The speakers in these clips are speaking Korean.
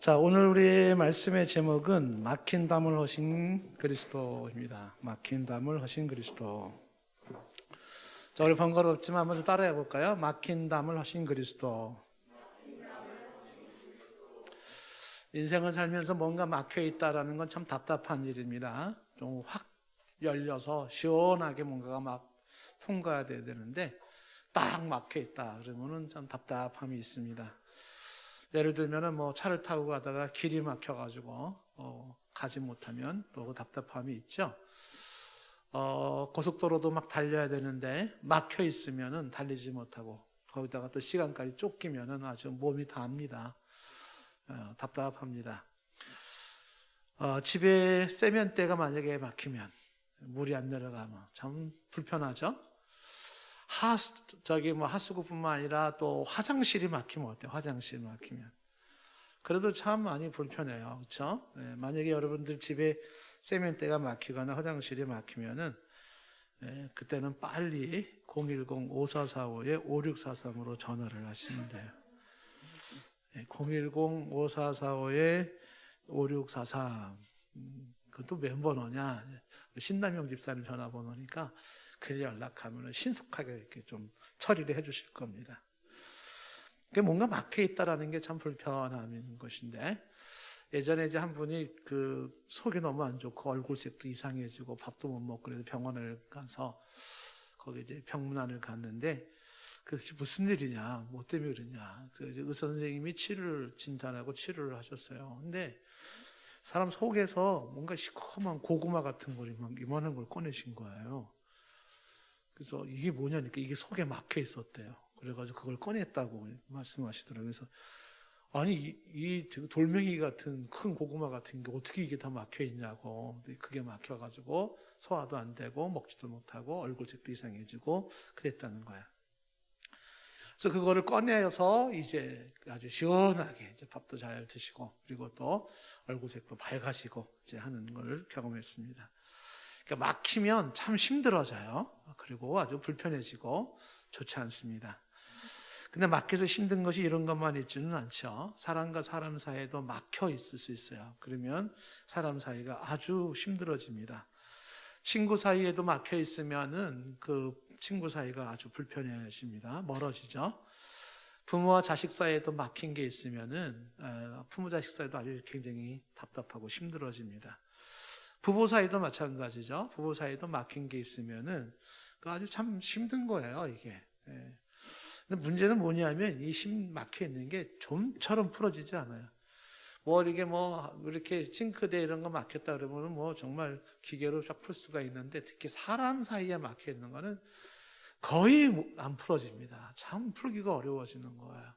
자, 오늘 우리의 말씀의 제목은 막힌 담을 허신 그리스도입니다. 막힌 담을 허신 그리스도. 자, 우리 번거롭지만 한번 좀 따라해 볼까요? 막힌 담을 허신 그리스도. 인생을 살면서 뭔가 막혀 있다라는 건 참 답답한 일입니다. 좀 확 열려서 시원하게 뭔가가 막 통과해야 되는데 딱 막혀 있다 그러면은 참 답답함이 있습니다. 예를 들면은 뭐 차를 타고 가다가 길이 막혀가지고 가지 못하면 또 답답함이 있죠. 고속도로도 막 달려야 되는데 막혀 있으면은 달리지 못하고 거기다가 또 시간까지 쫓기면은 아주 몸이 다합니다. 답답합니다. 집에 세면대가 만약에 막히면 물이 안 내려가면 참 불편하죠. 하수구뿐만 아니라 또 화장실이 막히면 어때요? 화장실 막히면. 그래도 참 많이 불편해요. 그렇죠? 네, 만약에 여러분들 집에 세면대가 막히거나 화장실이 막히면은 그때는 빨리 010-5445-5643으로 전화를 하시면 돼요. 010-5445-5643. 그것도 몇 번호냐? 신남영 집사님 전화번호니까 그 연락하면 신속하게 이렇게 좀 처리를 해주실 겁니다. 뭔가 막혀 있다라는 게 참 불편한 것인데, 예전에 이제 한 분이 그 속이 너무 안 좋고 얼굴색도 이상해지고 밥도 못 먹고 그래서 병원을 가서 거기 이제 병문안을 갔는데, 그래서 무슨 일이냐, 뭐 때문에 그러냐. 그래서 의사 선생님이 치료를 진단하고 치료를 하셨어요. 근데 사람 속에서 뭔가 시커먼 고구마 같은 걸 이만한 걸 꺼내신 거예요. 그래서 이게 뭐냐니까 이게 속에 막혀 있었대요. 그래가지고 그걸 꺼냈다고 말씀하시더라고요. 그래서 아니 이 돌멩이 같은 큰 고구마 같은 게 어떻게 이게 다 막혀 있냐고. 그게 막혀가지고 소화도 안 되고 먹지도 못하고 얼굴색도 이상해지고 그랬다는 거야. 그래서 그거를 꺼내서 이제 아주 시원하게 이제 밥도 잘 드시고 그리고 또 얼굴색도 밝아지고 이제 하는 걸 경험했습니다. 그러니까 막히면 참 힘들어져요. 그리고 아주 불편해지고 좋지 않습니다. 근데 막혀서 힘든 것이 이런 것만 있지는 않죠. 사람과 사람 사이에도 막혀 있을 수 있어요. 그러면 사람 사이가 아주 힘들어집니다. 친구 사이에도 막혀 있으면은 그 친구 사이가 아주 불편해집니다. 멀어지죠. 부모와 자식 사이에도 막힌 게 있으면은 부모 자식 사이도 아주 굉장히 답답하고 힘들어집니다. 부부 사이도 마찬가지죠. 부부 사이도 막힌 게 있으면은 그 아주 참 힘든 거예요, 이게. 근데 문제는 뭐냐면 이 막혀 있는 게 좀처럼 풀어지지 않아요. 이렇게 싱크대 이런 거 막혔다 그러면은 뭐 정말 기계로 쫙 풀 수가 있는데 특히 사람 사이에 막혀 있는 거는 거의 안 풀어집니다. 참 풀기가 어려워지는 거예요.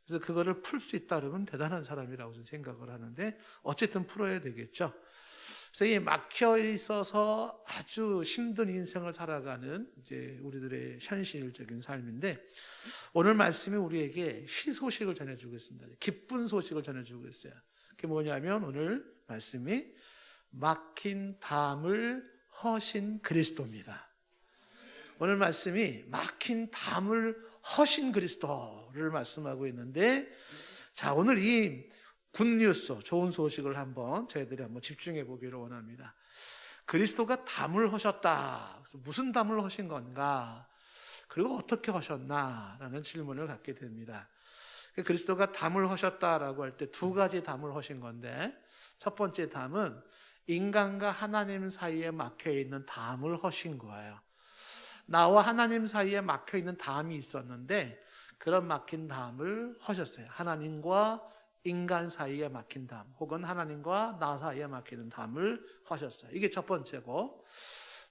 그래서 그거를 풀 수 있다 그러면 대단한 사람이라고 저는 생각을 하는데 어쨌든 풀어야 되겠죠. 그래서 이 막혀 있어서 아주 힘든 인생을 살아가는 이제 우리들의 현실적인 삶인데 오늘 말씀이 우리에게 희소식을 전해주고 있습니다. 기쁜 소식을 전해주고 있어요. 그게 뭐냐면 오늘 말씀이 막힌 담을 허신 그리스도입니다. 오늘 말씀이 막힌 담을 허신 그리스도를 말씀하고 있는데 자, 오늘 이 굿뉴스, 좋은 소식을 저희들이 한번 집중해 보기를 원합니다. 그리스도가 담을 허셨다. 무슨 담을 허신 건가? 그리고 어떻게 허셨나? 라는 질문을 갖게 됩니다. 그리스도가 담을 허셨다라고 할 때 두 가지 담을 허신 건데 첫 번째 담은 인간과 하나님 사이에 막혀 있는 담을 허신 거예요. 나와 하나님 사이에 막혀 있는 담이 있었는데 그런 막힌 담을 허셨어요. 하나님과 인간 사이에 막힌 담 혹은 하나님과 나 사이에 막히는 담을 허셨어요. 이게 첫 번째고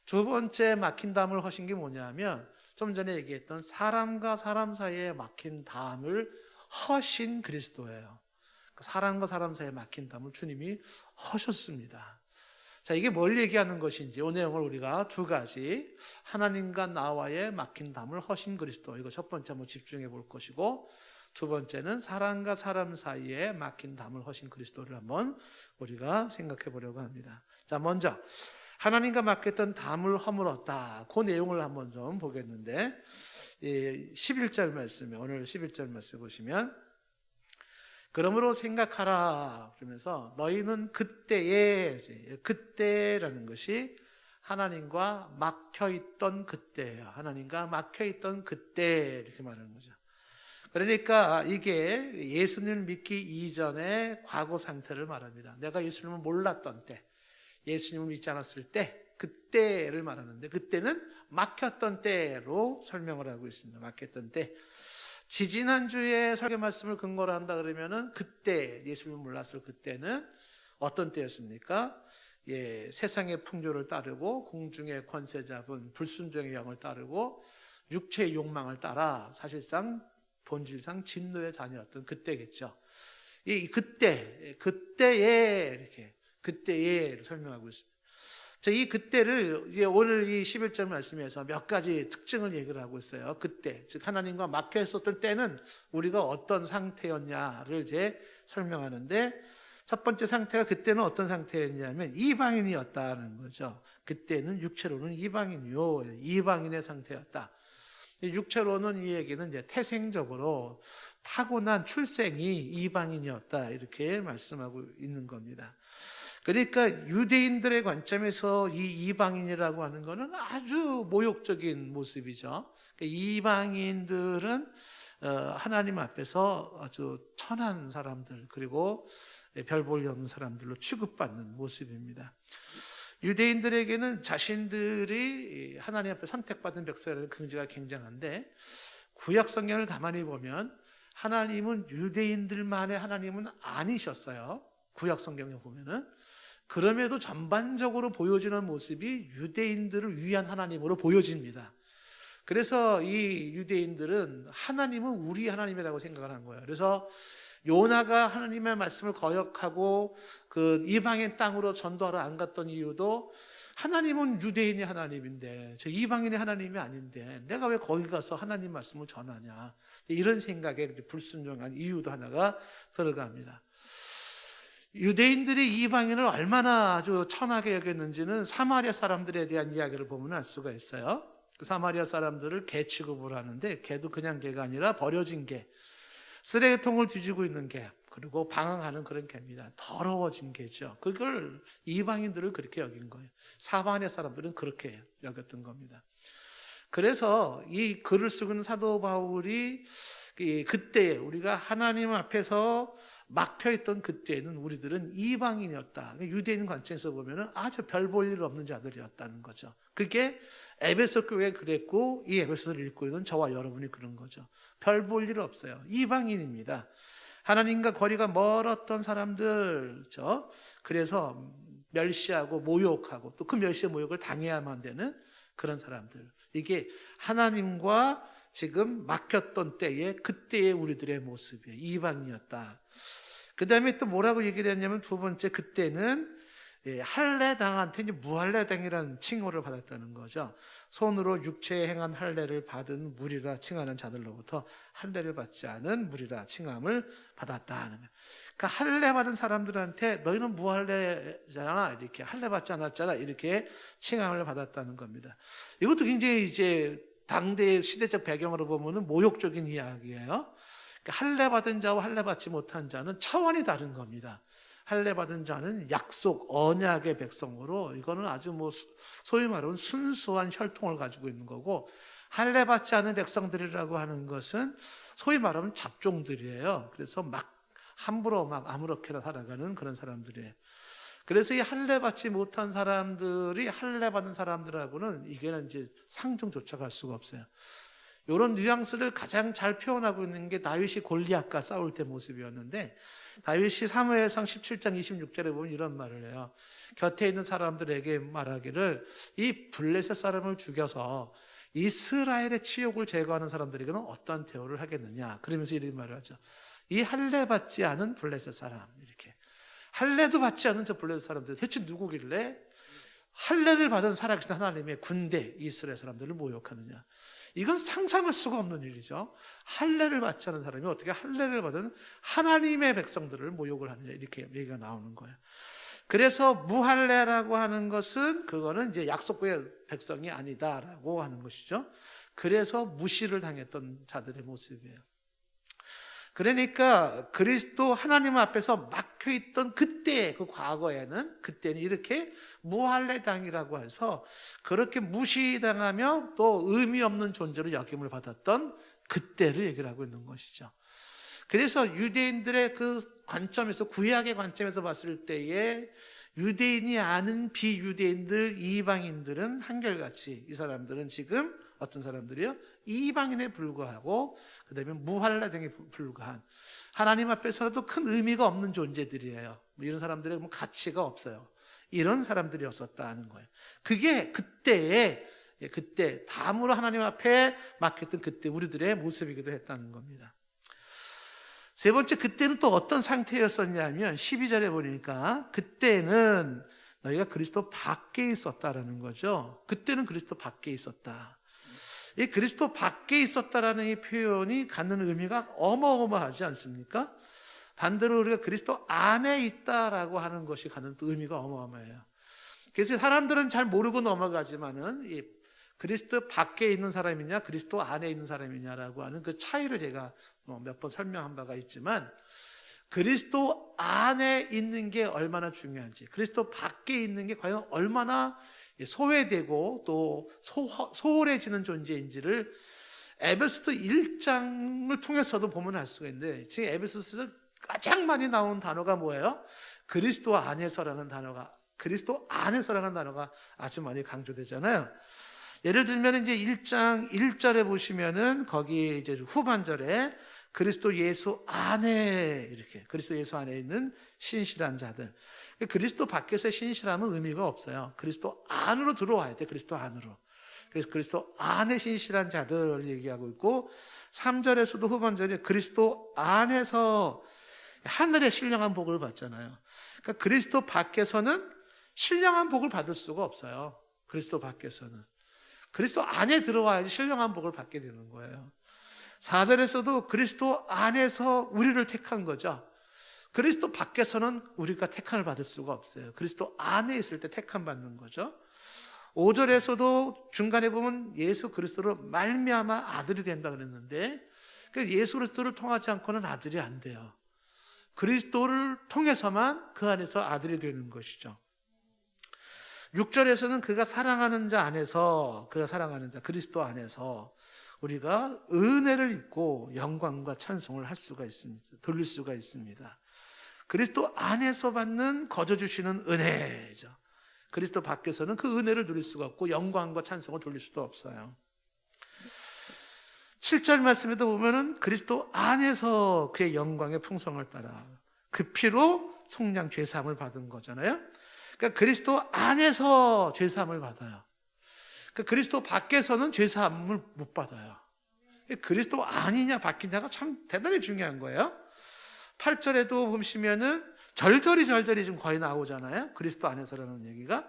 두 번째 막힌 담을 허신 게 뭐냐면 좀 전에 얘기했던 사람과 사람 사이에 막힌 담을 허신 그리스도예요. 사람과 사람 사이에 막힌 담을 주님이 허셨습니다. 자, 이게 뭘 얘기하는 것인지 이 내용을 우리가 두 가지 하나님과 나와의 막힌 담을 허신 그리스도 이거 첫 번째 한번 집중해 볼 것이고 두 번째는 사람과 사람 사이에 막힌 담을 허신 그리스도를 한번 우리가 생각해 보려고 합니다. 자, 먼저 하나님과 막혔던 담을 허물었다. 그 내용을 한번 좀 보겠는데 11절 말씀에 오늘 11절 말씀 보시면 그러므로 생각하라 그러면서 너희는 그때라는 것이 하나님과 막혀있던 그때예요. 하나님과 막혀있던 그때 이렇게 말하는 거죠. 그러니까 이게 예수님을 믿기 이전의 과거 상태를 말합니다. 내가 예수님을 몰랐던 때, 예수님을 믿지 않았을 때, 그때를 말하는데 그때는 막혔던 때로 설명을 하고 있습니다. 막혔던 때. 지지난주에 설교 말씀을 근거로 한다 그러면은 그때 예수님을 몰랐을 그때는 어떤 때였습니까? 세상의 풍조를 따르고 공중의 권세 잡은 불순종의 영을 따르고 육체의 욕망을 따라 사실상 본질상 진노의 자녀였던 그때겠죠. 이 그때에 설명하고 있습니다. 이 그때를 오늘 이 11절 말씀에서 몇 가지 특징을 얘기를 하고 있어요. 그때, 즉 하나님과 막혀 있었던 때는 우리가 어떤 상태였냐를 이제 설명하는데 첫 번째 상태가 그때는 어떤 상태였냐면 이방인이었다는 거죠. 그때는 육체로는 이방인의 상태였다. 육체로는 이 얘기는 이제 태생적으로 타고난 출생이 이방인이었다 이렇게 말씀하고 있는 겁니다. 그러니까 유대인들의 관점에서 이 이방인이라고 하는 것은 아주 모욕적인 모습이죠. 그러니까 이방인들은 하나님 앞에서 아주 천한 사람들 그리고 별 볼 없는 사람들로 취급받는 모습입니다. 유대인들에게는 자신들이 하나님 앞에 선택받은 백성이라는 긍지가 굉장한데 구약 성경을 가만히 보면 하나님은 유대인들만의 하나님은 아니셨어요. 구약 성경에 보면은. 그럼에도 전반적으로 보여지는 모습이 유대인들을 위한 하나님으로 보여집니다. 그래서 이 유대인들은 하나님은 우리 하나님이라고 생각을 한 거예요. 그래서 요나가 하나님의 말씀을 거역하고 그 이방인 땅으로 전도하러 안 갔던 이유도 하나님은 유대인의 하나님인데 저 이방인의 하나님이 아닌데 내가 왜 거기 가서 하나님 말씀을 전하냐 이런 생각에 불순종한 이유도 하나가 들어갑니다. 유대인들이 이방인을 얼마나 아주 천하게 여겼는지는 사마리아 사람들에 대한 이야기를 보면 알 수가 있어요. 사마리아 사람들을 개 취급을 하는데 개도 그냥 개가 아니라 버려진 개, 쓰레기통을 뒤지고 있는 개, 그리고 방황하는 그런 개입니다. 더러워진 개죠. 그걸 이방인들을 그렇게 여긴 거예요. 사마리아 사람들은 그렇게 여겼던 겁니다. 그래서 이 글을 쓰는 사도 바울이 그때 우리가 하나님 앞에서 막혀있던 그때는 우리들은 이방인이었다. 유대인 관점에서 보면 아주 별 볼 일 없는 자들이었다는 거죠. 그게 에베소 교회가 그랬고 이 에베소를 읽고 있는 저와 여러분이 그런 거죠. 별 볼 일 없어요. 이방인입니다. 하나님과 거리가 멀었던 사람들. 그래서 멸시하고 모욕하고 또 그 멸시의 모욕을 당해야만 되는 그런 사람들. 이게 하나님과 지금 막혔던 때에 그때의 우리들의 모습이에요. 이방인이었다. 그 다음에 또 뭐라고 얘기를 했냐면 두 번째 그때는 할례당한테 무할례당이라는 칭호를 받았다는 거죠. 손으로 육체에 행한 할례를 받은 무리라 칭하는 자들로부터 할례를 받지 않은 무리라 칭함을 받았다는 거예요. 그러니까 할례 받은 사람들한테 너희는 무할례잖아 이렇게 할례 받지 않았잖아 이렇게 칭함을 받았다는 겁니다. 이것도 굉장히 이제 당대의 시대적 배경으로 보면은 모욕적인 이야기예요. 할례 받은 자와 할례 받지 못한 자는 차원이 다른 겁니다. 할례 받은 자는 약속 언약의 백성으로 이거는 아주 소위 말하면 순수한 혈통을 가지고 있는 거고 할례 받지 않은 백성들이라고 하는 것은 소위 말하면 잡종들이에요. 그래서 함부로 아무렇게나 살아가는 그런 사람들이에요. 그래서 이 할례 받지 못한 사람들이 할례 받은 사람들하고는 이게는 이제 상종조차 갈 수가 없어요. 이런 뉘앙스를 가장 잘 표현하고 있는 게 다윗이 골리앗과 싸울 때 모습이었는데 다윗이 사무엘상 17장 26절에 보면 이런 말을 해요. 곁에 있는 사람들에게 말하기를 이 블레셋 사람을 죽여서 이스라엘의 치욕을 제거하는 사람들에게는 어떤 대우를 하겠느냐. 그러면서 이런 말을 하죠. 이 할례 받지 않은 블레셋 사람 이렇게. 할례도 받지 않은 저 블레셋 사람들 대체 누구길래 할례를 받은 살아계신 하나님의 군대 이스라엘 사람들을 모욕하느냐. 이건 상상할 수가 없는 일이죠. 할례를 받지 않은 사람이 어떻게 할례를 받은 하나님의 백성들을 모욕을 하느냐 이렇게 얘기가 나오는 거예요. 그래서 무할례라고 하는 것은 그거는 이제 약속의 백성이 아니다라고 하는 것이죠. 그래서 무시를 당했던 자들의 모습이에요. 그러니까 그리스도 하나님 앞에서 막혀있던 그때, 그 과거에는, 그때는 이렇게 무할례당이라고 해서 그렇게 무시당하며 또 의미 없는 존재로 여김을 받았던 그때를 얘기를 하고 있는 것이죠. 그래서 유대인들의 그 관점에서, 구약의 관점에서 봤을 때에 유대인이 아닌 비유대인들, 이방인들은 한결같이 이 사람들은 지금 어떤 사람들이요? 이방인에 불과하고 그 다음에 무할례당에 불과한, 하나님 앞에서도 큰 의미가 없는 존재들이에요. 이런 사람들의 가치가 없어요. 이런 사람들이었었다는 거예요. 그게 그때 다음으로 하나님 앞에 맡겼던 그때 우리들의 모습이기도 했다는 겁니다. 세 번째, 그때는 또 어떤 상태였었냐면 12절에 보니까 그때는 너희가 그리스도 밖에 있었다라는 거죠. 그때는 그리스도 밖에 있었다. 이 그리스도 밖에 있었다라는 이 표현이 갖는 의미가 어마어마하지 않습니까? 반대로 우리가 그리스도 안에 있다라고 하는 것이 갖는 또 의미가 어마어마해요. 그래서 사람들은 잘 모르고 넘어가지만은 이 그리스도 밖에 있는 사람이냐 그리스도 안에 있는 사람이냐라고 하는 그 차이를 제가 몇 번 설명한 바가 있지만, 그리스도 안에 있는 게 얼마나 중요한지, 그리스도 밖에 있는 게 과연 얼마나 소외되고 또 소홀해지는 존재인지를 에베소서 1장을 통해서도 보면 알 수가 있는데, 지금 에베소서에서 가장 많이 나온 단어가 뭐예요? 그리스도 안에서라는 단어가, 그리스도 안에서라는 단어가 아주 많이 강조되잖아요. 예를 들면 이제 1장 1절에 보시면은 거기 이제 후반절에 그리스도 예수 안에, 이렇게 그리스도 예수 안에 있는 신실한 자들. 그리스도 밖에서 신실하면 의미가 없어요. 그리스도 안으로 들어와야 돼. 그리스도 안으로. 그래서 그리스도 안에 신실한 자들 얘기하고 있고, 3절에서도 후반절에 그리스도 안에서 하늘의 신령한 복을 받잖아요. 그러니까 그리스도 밖에서는 신령한 복을 받을 수가 없어요. 그리스도 밖에서는. 그리스도 안에 들어와야지 신령한 복을 받게 되는 거예요. 4절에서도 그리스도 안에서 우리를 택한 거죠. 그리스도 밖에서는 우리가 택함을 받을 수가 없어요. 그리스도 안에 있을 때 택함 받는 거죠. 5절에서도 중간에 보면 예수 그리스도로 말미암아 아들이 된다 그랬는데, 예수 그리스도를 통하지 않고는 아들이 안 돼요. 그리스도를 통해서만 그 안에서 아들이 되는 것이죠. 6절에서는 그가 사랑하는 자 안에서, 그가 사랑하는 자 그리스도 안에서 우리가 은혜를 입고 영광과 찬송을 할 수가 있습니다. 돌릴 수가 있습니다. 그리스도 안에서 받는 거저 주시는 은혜죠. 그리스도 밖에서는 그 은혜를 누릴 수가 없고 영광과 찬송을 돌릴 수도 없어요. 7절 말씀에도 보면은 그리스도 안에서 그의 영광의 풍성을 따라 그 피로 속량 죄사함을 받은 거잖아요. 그러니까 그리스도 안에서 죄사함을 받아요. 그러니까 그리스도 밖에서는 죄사함을 못 받아요. 그리스도 아니냐 밖이냐가 참 대단히 중요한 거예요. 8절에도 보시면은 절절히 지금 거의 나오잖아요. 그리스도 안에서라는 얘기가.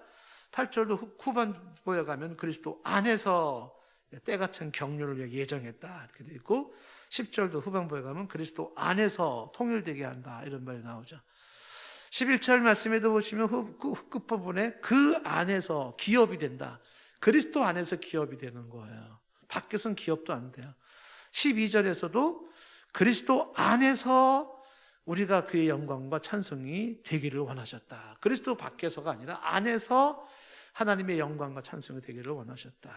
8절도 후반부에 가면 그리스도 안에서 때같은 경륜을 예정했다 이렇게 돼 있고, 10절도 후반부에 가면 그리스도 안에서 통일되게 한다 이런 말이 나오죠. 11절 말씀에도 보시면 끝부분에 그 안에서 기업이 된다. 그리스도 안에서 기업이 되는 거예요. 밖에서는 기업도 안 돼요. 12절에서도 그리스도 안에서 우리가 그의 영광과 찬송이 되기를 원하셨다. 그리스도 밖에서가 아니라 안에서 하나님의 영광과 찬송이 되기를 원하셨다.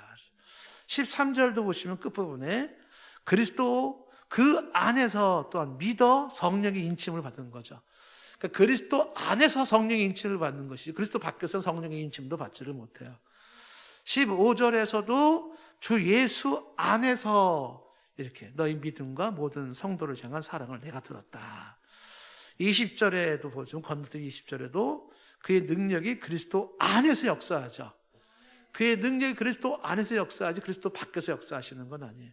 13절도 보시면 끝부분에 그리스도 그 안에서 또한 믿어 성령의 인침을 받은 거죠. 그러니까 그리스도 안에서 성령의 인침을 받는 것이, 그리스도 밖에서 성령의 인침도 받지를 못해요. 15절에서도 주 예수 안에서 이렇게 너희 믿음과 모든 성도를 향한 사랑을 내가 들었다. 20절에도 보시면 건너뛰 20절에도 그의 능력이 그리스도 안에서 역사하죠. 그의 능력이 그리스도 안에서 역사하지 그리스도 밖에서 역사하시는 건 아니에요.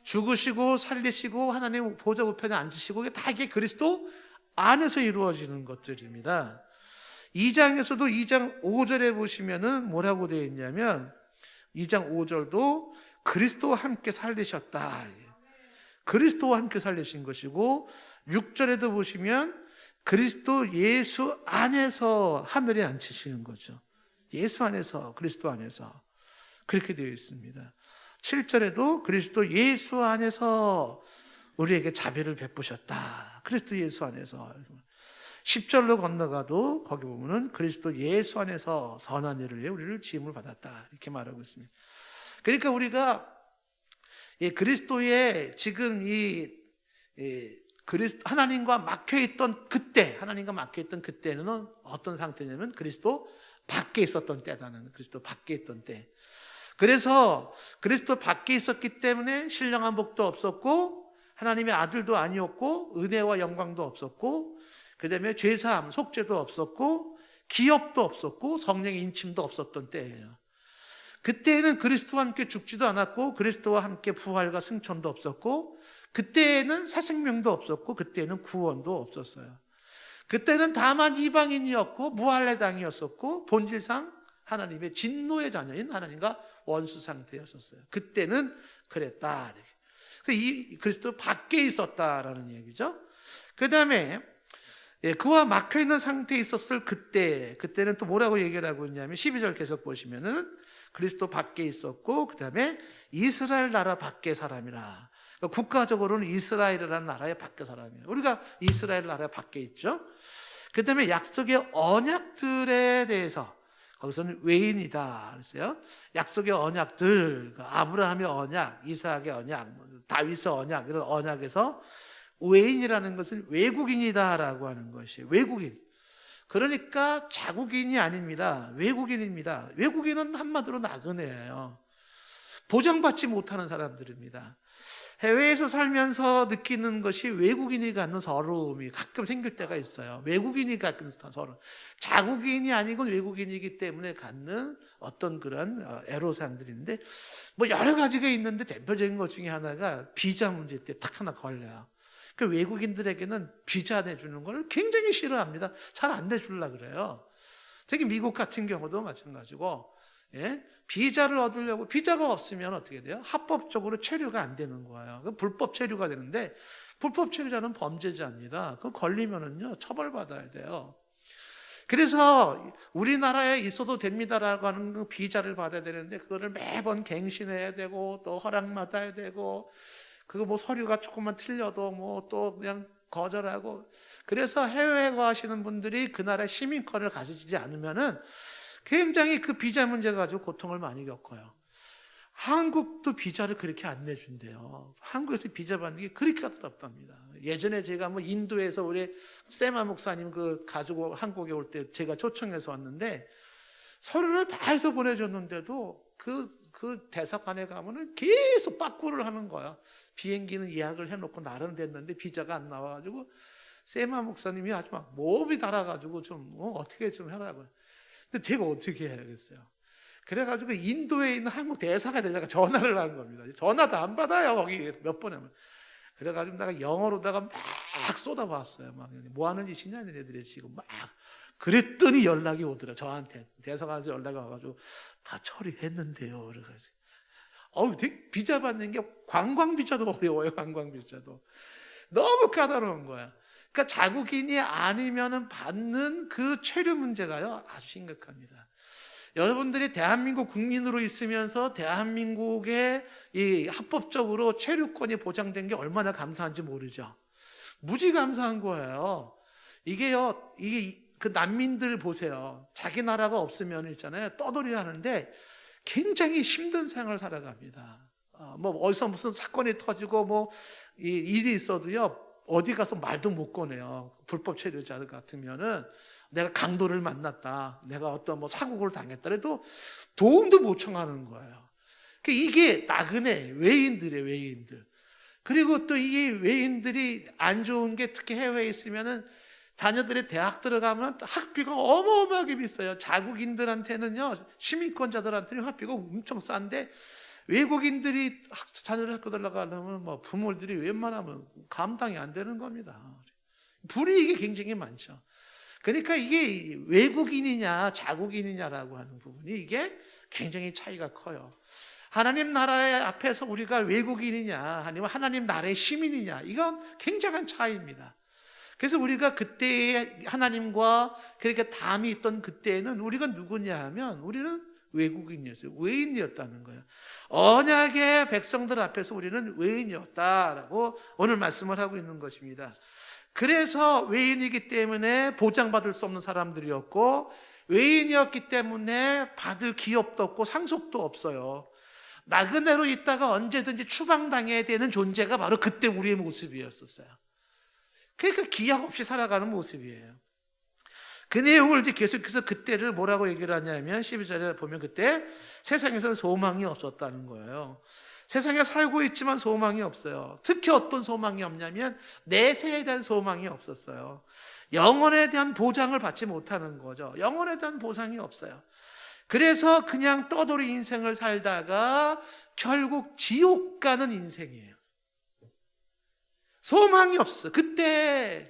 죽으시고 살리시고 하나님 보좌 우편에 앉으시고 이게 그리스도 안에서 이루어지는 것들입니다. 2장에서도 2장 5절에 보시면은 뭐라고 되어 있냐면 2장 5절도 그리스도와 함께 살리셨다. 그리스도와 함께 살리신 것이고, 6절에도 보시면 그리스도 예수 안에서 하늘에 앉히시는 거죠. 예수 안에서, 그리스도 안에서 그렇게 되어 있습니다. 7절에도 그리스도 예수 안에서 우리에게 자비를 베푸셨다. 그리스도 예수 안에서. 10절로 건너가도 거기 보면은 그리스도 예수 안에서 선한 일을 위해 우리를 지음을 받았다. 이렇게 말하고 있습니다. 그러니까 우리가 그리스도의 지금 하나님과 막혀있던 그때는 어떤 상태냐면 그리스도 밖에 있었던 때다는, 그리스도 밖에 있던 때. 그래서 그리스도 밖에 있었기 때문에 신령한 복도 없었고 하나님의 아들도 아니었고 은혜와 영광도 없었고 그 다음에 죄사함, 속죄도 없었고 기업도 없었고 성령의 인침도 없었던 때예요. 그때에는 그리스도와 함께 죽지도 않았고 그리스도와 함께 부활과 승천도 없었고 그때에는 새 생명도 없었고 그때에는 구원도 없었어요. 그때는 다만 이방인이었고 무할례 당이었었고 본질상 하나님의 진노의 자녀인 하나님과 원수 상태였었어요. 그때는 그랬다. 이 그리스도 밖에 있었다라는 얘기죠. 그 다음에 그와 막혀있는 상태에 있었을 그때는 또 뭐라고 얘기를 하고 있냐면 12절 계속 보시면은 그리스도 밖에 있었고 그 다음에 이스라엘 나라 밖에 사람이라. 그러니까 국가적으로는 이스라엘이라는 나라의 밖에 사람이에요. 우리가 이스라엘 나라 밖에 있죠. 그 다음에 약속의 언약들에 대해서 거기서는 외인이다 그랬어요. 약속의 언약들, 아브라함의 언약, 이삭의 언약, 다윗의 언약, 이런 언약에서 외인이라는 것은 외국인이다라고 하는 것이에요. 외국인. 그러니까 자국인이 아닙니다. 외국인입니다. 외국인은 한마디로 나그네예요. 보장받지 못하는 사람들입니다. 해외에서 살면서 느끼는 것이 외국인이 갖는 서러움이 가끔 생길 때가 있어요. 외국인이 갖는 서러움. 자국인이 아니고 외국인이기 때문에 갖는 어떤 그런 애로사항들인데 뭐 여러 가지가 있는데 대표적인 것 중에 하나가 비자 문제 때 딱 하나 걸려요. 그 외국인들에게는 비자 내주는 걸 굉장히 싫어합니다. 잘 안 내주려고 그래요. 특히 미국 같은 경우도 마찬가지고, 비자를 얻으려고, 비자가 없으면 어떻게 돼요? 합법적으로 체류가 안 되는 거예요. 불법 체류가 되는데, 불법 체류자는 범죄자입니다. 그거 걸리면은요, 처벌받아야 돼요. 그래서 우리나라에 있어도 됩니다라고 하는 그 비자를 받아야 되는데, 그거를 매번 갱신해야 되고, 또 허락받아야 되고, 그거 뭐 서류가 조금만 틀려도 뭐 또 그냥 거절하고. 그래서 해외에 가시는 분들이 그 나라의 시민권을 가지지 않으면은 굉장히 그 비자 문제 가지고 고통을 많이 겪어요. 한국도 비자를 그렇게 안 내준대요. 한국에서 비자 받는 게 그렇게 까다롭답니다. 예전에 제가 뭐 인도에서 우리 세마 목사님 그 가지고 한국에 올 때 제가 초청해서 왔는데 서류를 다 해서 보내줬는데도 그 대사관에 가면은 계속 빠꾸를 하는 거야. 비행기는 예약을 해놓고 날은 됐는데 비자가 안 나와가지고 세마 목사님이 아주 막 몹이 달아가지고 좀 어떻게 좀 해라고. 근데 제가 어떻게 해야겠어요? 그래가지고 인도에 있는 한국 대사관에다가 전화를 한 겁니다. 전화도 안 받아요. 거기 몇 번 하면. 그래가지고 내가 영어로다가 막 쏟아봤어요. 막 뭐 하는 짓이냐 얘네들이 지금 막. 그랬더니 연락이 오더라. 저한테 대사관에서 연락이 와가지고 다 처리했는데요. 그래가지고 비자 받는 게 관광 비자도 어려워요. 관광 비자도 너무 까다로운 거야. 그러니까 자국인이 아니면은 받는 그 체류 문제가요 아주 심각합니다. 여러분들이 대한민국 국민으로 있으면서 대한민국에 이 합법적으로 체류권이 보장된 게 얼마나 감사한지 모르죠. 무지 감사한 거예요. 이게 그 난민들 보세요. 자기 나라가 없으면 있잖아요. 떠돌이 하는데 굉장히 힘든 생활을 살아갑니다. 뭐 어디서 무슨 사건이 터지고 뭐 일이 있어도요. 어디 가서 말도 못 꺼내요. 불법 체류자 같으면은 내가 강도를 만났다. 내가 어떤 뭐 사고를 당했다 해도 도움도 못 청하는 거예요. 이게 나그네 외인들이에요. 외인들. 그리고 또 이 외인들이 안 좋은 게 특히 해외에 있으면은 자녀들이 대학 들어가면 학비가 어마어마하게 비싸요. 자국인들한테는요, 시민권자들한테는 학비가 엄청 싼데 외국인들이 자녀를 학교 들어가려면 뭐 부모들이 웬만하면 감당이 안 되는 겁니다. 불이익이 굉장히 많죠. 그러니까 이게 외국인이냐 자국인이냐라고 하는 부분이 이게 굉장히 차이가 커요. 하나님 나라의 앞에서 우리가 외국인이냐 아니면 하나님 나라의 시민이냐 이건 굉장한 차이입니다. 그래서 우리가 그때의 하나님과 그렇게 담이 있던 그때에는 우리가 누구냐 하면 우리는 외국인이었어요. 외인이었다는 거예요. 언약의 백성들 앞에서 우리는 외인이었다라고 오늘 말씀을 하고 있는 것입니다. 그래서 외인이기 때문에 보장받을 수 없는 사람들이었고, 외인이었기 때문에 받을 기업도 없고 상속도 없어요. 나그네로 있다가 언제든지 추방당해야 되는 존재가 바로 그때 우리의 모습이었었어요. 그러니까 기약 없이 살아가는 모습이에요. 그 내용을 이제 계속해서 그때를 뭐라고 얘기를 하냐면 12절에 보면 그때 세상에서는 소망이 없었다는 거예요. 세상에 살고 있지만 소망이 없어요. 특히 어떤 소망이 없냐면 내세에 대한 소망이 없었어요. 영혼에 대한 보장을 받지 못하는 거죠. 영혼에 대한 보상이 없어요. 그래서 그냥 떠돌이 인생을 살다가 결국 지옥 가는 인생이에요. 소망이 없어. 그때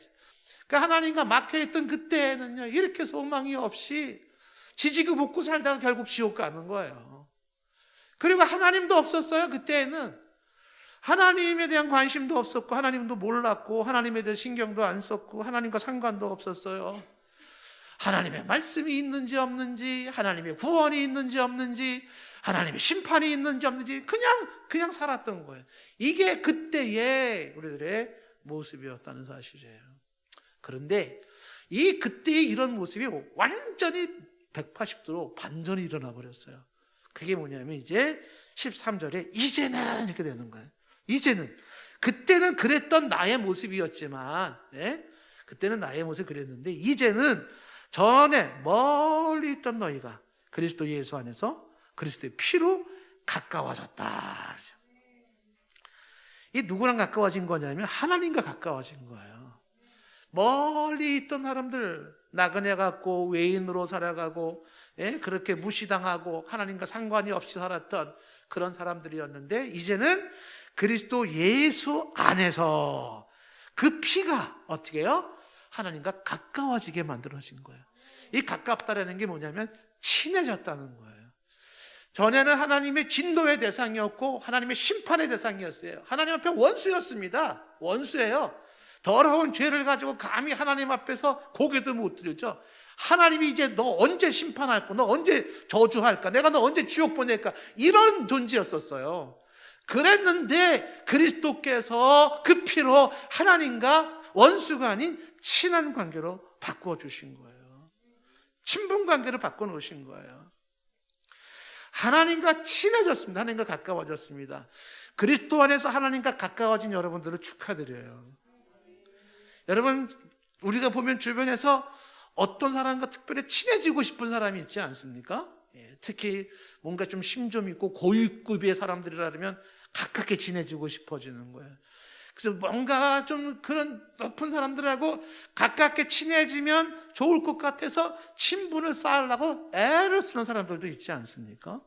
그러니까 하나님과 막혀있던 그때는요, 이렇게 소망이 없이 지지고 볶고 살다가 결국 지옥 가는 거예요. 그리고 하나님도 없었어요. 그때는 하나님에 대한 관심도 없었고, 하나님도 몰랐고, 하나님에 대한 신경도 안 썼고, 하나님과 상관도 없었어요. 하나님의 말씀이 있는지 없는지, 하나님의 구원이 있는지 없는지, 하나님의 심판이 있는지 없는지 그냥 살았던 거예요. 이게 그때의 우리들의 모습이었다는 사실이에요. 그런데 이 그때의 이런 모습이 완전히 180도로 반전이 일어나 버렸어요. 그게 뭐냐면 이제 13절에 이제는 이렇게 되는 거예요. 이제는 그때는 그랬던 나의 모습이었지만, 그때는 나의 모습이 그랬는데 이제는 전에 멀리 있던 너희가 그리스도 예수 안에서 그리스도의 피로 가까워졌다. 이 누구랑 가까워진 거냐면 하나님과 가까워진 거예요. 멀리 있던 사람들, 나그네 같고 외인으로 살아가고 그렇게 무시당하고 하나님과 상관이 없이 살았던 그런 사람들이었는데, 이제는 그리스도 예수 안에서 그 피가 어떻게 해요? 하나님과 가까워지게 만들어진 거예요. 이 가깝다라는 게 뭐냐면 친해졌다는 거예요. 전에는 하나님의 진노의 대상이었고 하나님의 심판의 대상이었어요. 하나님 앞에 원수였습니다. 원수예요. 더러운 죄를 가지고 감히 하나님 앞에서 고개도 못 들죠. 하나님이 이제 너 언제 심판할까? 너 언제 저주할까? 내가 너 언제 지옥 보낼까? 이런 존재였었어요. 그랬는데 그리스도께서 그 피로 하나님과 원수가 아닌 친한 관계로 바꾸어 주신 거예요. 친분 관계를 바꿔 놓으신 거예요. 하나님과 친해졌습니다. 하나님과 가까워졌습니다. 그리스도 안에서 하나님과 가까워진 여러분들을 축하드려요. 여러분, 우리가 보면 주변에서 어떤 사람과 특별히 친해지고 싶은 사람이 있지 않습니까? 특히 뭔가 좀 심 좀 있고 고위급의 사람들이라면 가깝게 친해지고 싶어지는 거예요. 그래서 뭔가 좀 그런 높은 사람들하고 가깝게 친해지면 좋을 것 같아서 친분을 쌓으려고 애를 쓰는 사람들도 있지 않습니까?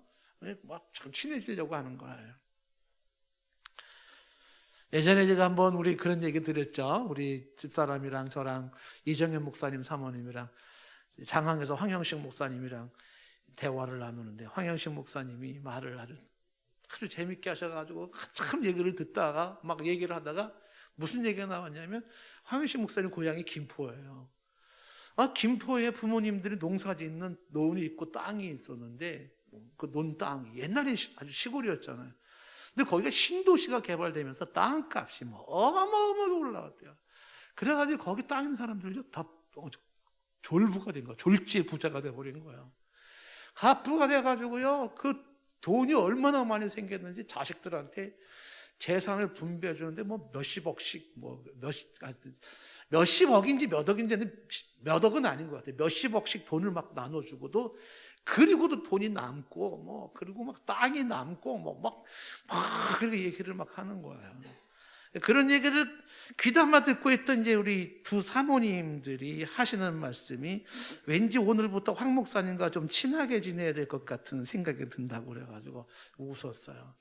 막 참 친해지려고 하는 거예요. 예전에 제가 한번 우리 그런 얘기 드렸죠. 우리 집사람이랑 저랑 이정현 목사님 사모님이랑 장항에서 황영식 목사님이랑 대화를 나누는데, 황영식 목사님이 말을 아주 재밌게 하셔가지고 참 얘기를 듣다가 막 얘기를 하다가 무슨 얘기가 나왔냐면, 황영식 목사님 고향이 김포예요. 김포에 부모님들이 농사짓는 논이 있고 땅이 있었는데, 그 논 땅이 옛날에 아주 시골이었잖아요. 근데 거기가 신도시가 개발되면서 땅값이 뭐 어마어마하게 올라갔대요. 그래가지고 거기 땅 있는 사람들이 다 졸부가 된 거야. 졸지의 부자가 돼버린 거예요. 갑부가 돼가지고요, 그 돈이 얼마나 많이 생겼는지 자식들한테 재산을 분배해 주는데 뭐 몇십억씩, 뭐 몇십억인지 몇 억인지, 몇 억은 아닌 것 같아요. 몇십억씩 돈을 막 나눠주고도, 그리고도 돈이 남고, 뭐, 그리고 막 땅이 남고, 막 그렇게 얘기를 막 하는 거예요. 그런 얘기를 귀담아 듣고 있던 이제 우리 두 사모님들이 하시는 말씀이, 왠지 오늘부터 황 목사님과 좀 친하게 지내야 될 것 같은 생각이 든다고 그래가지고 웃었어요.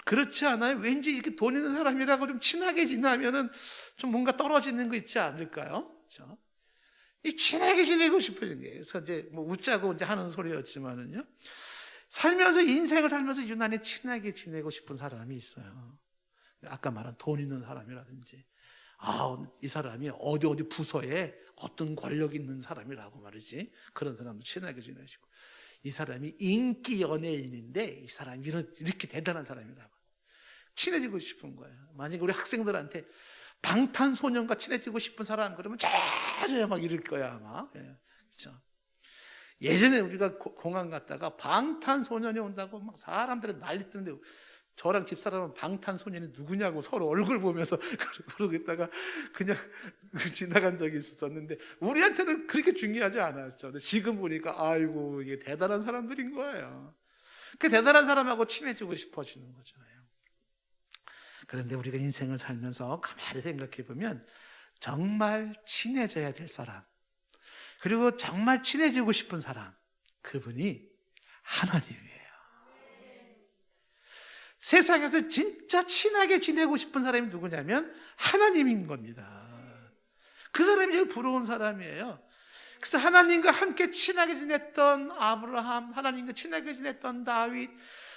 그렇지 않아요? 왠지 이렇게 돈 있는 사람이라고 좀 친하게 지내면은 좀 뭔가 떨어지는 거 있지 않을까요? 그렇죠? 이 친하게 지내고 싶어진 게, 그래서 이제 뭐 웃자고 이제 하는 소리였지만은요, 살면서, 인생을 살면서 유난히 친하게 지내고 싶은 사람이 있어요. 아까 말한 돈 있는 사람이라든지, 이 사람이 어디 부서에 어떤 권력 있는 사람이라고 말이지, 그런 사람도 친하게 지내시고, 이 사람이 인기 연예인인데 이 사람이 이렇게 대단한 사람이라고 친해지고 싶은 거예요. 만약에 우리 학생들한테 방탄소년과 친해지고 싶은 사람 그러면 자주 막 이럴 거야 아마. 그렇죠? 예전에 우리가 공항 갔다가 방탄소년이 온다고 막 사람들이 난리 뜨는데 저랑 집사람은 방탄소년이 누구냐고 서로 얼굴 보면서 그러고 있다가 그냥 지나간 적이 있었는데 우리한테는 그렇게 중요하지 않았죠. 근데 지금 보니까 아이고 이게 대단한 사람들인 거예요. 그 대단한 사람하고 친해지고 싶어지는 거잖아요. 그런데 우리가 인생을 살면서 가만히 생각해 보면 정말 친해져야 될 사람, 그리고 정말 친해지고 싶은 사람, 그분이 하나님이에요. 세상에서 진짜 친하게 지내고 싶은 사람이 누구냐면 하나님인 겁니다. 그 사람이 제일 부러운 사람이에요. 그래서 하나님과 함께 친하게 지냈던 아브라함, 하나님과 친하게 지냈던 다윗,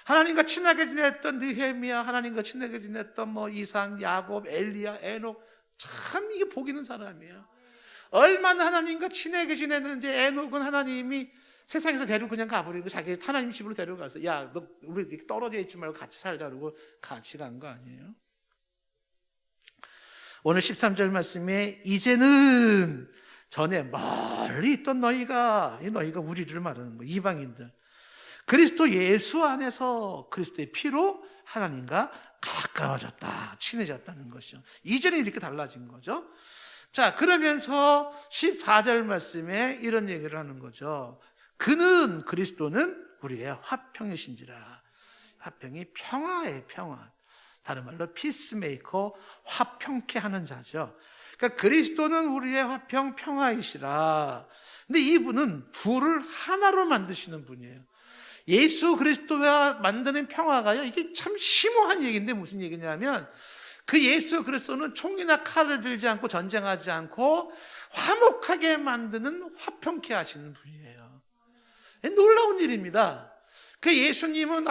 하나님과 친하게 지냈던 느헤미야, 하나님과 친하게 지냈던 이삭, 야곱, 엘리야, 에녹, 참 이게 복 있는 사람이에요. 얼마나 하나님과 친하게 지냈는지 에녹은 하나님이 세상에서 데리고 그냥 가버리고 자기 하나님 집으로 데려가서 야, 너 우리 떨어져 있지 말고 같이 살자 그러고 같이 간 거 아니에요? 오늘 13절 말씀에 이제는 전에 멀리 있던 너희가 우리를 말하는 거예요. 이방인들. 그리스도 예수 안에서 그리스도의 피로 하나님과 가까워졌다, 친해졌다는 것이죠. 이제는 이렇게 달라진 거죠. 자, 그러면서 14절 말씀에 이런 얘기를 하는 거죠. 그리스도는 우리의 화평이신지라. 화평이 평화의 평화. 다른 말로 피스메이커, 화평케 하는 자죠. 그러니까 그리스도는 우리의 화평, 평화이시라. 근데 이분은 둘을 하나로 만드시는 분이에요. 예수 그리스도와 만드는 평화가요, 이게 참 심오한 얘기인데 무슨 얘기냐면 그 예수 그리스도는 총이나 칼을 들지 않고 전쟁하지 않고 화목하게 만드는 화평케 하시는 분이에요. 놀라운 일입니다. 그 예수님은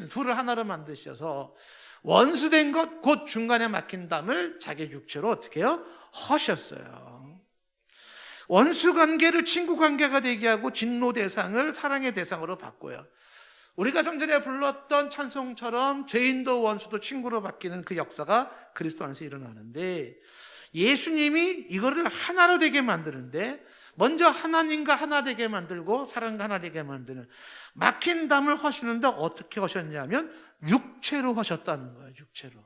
둘을 하나로 만드셔서 원수된 것, 곧 중간에 막힌 담을 자기 육체로 어떻게 해요? 하셨어요. 원수 관계를 친구 관계가 되게 하고 진노 대상을 사랑의 대상으로 바꿔요. 우리가 좀 전에 불렀던 찬송처럼 죄인도 원수도 친구로 바뀌는 그 역사가 그리스도 안에서 일어나는데, 예수님이 이거를 하나로 되게 만드는데 먼저 하나님과 하나 되게 만들고 사랑과 하나 되게 만드는 막힌 담을 하시는데 어떻게 하셨냐면 육체로 하셨다는 거예요. 육체로.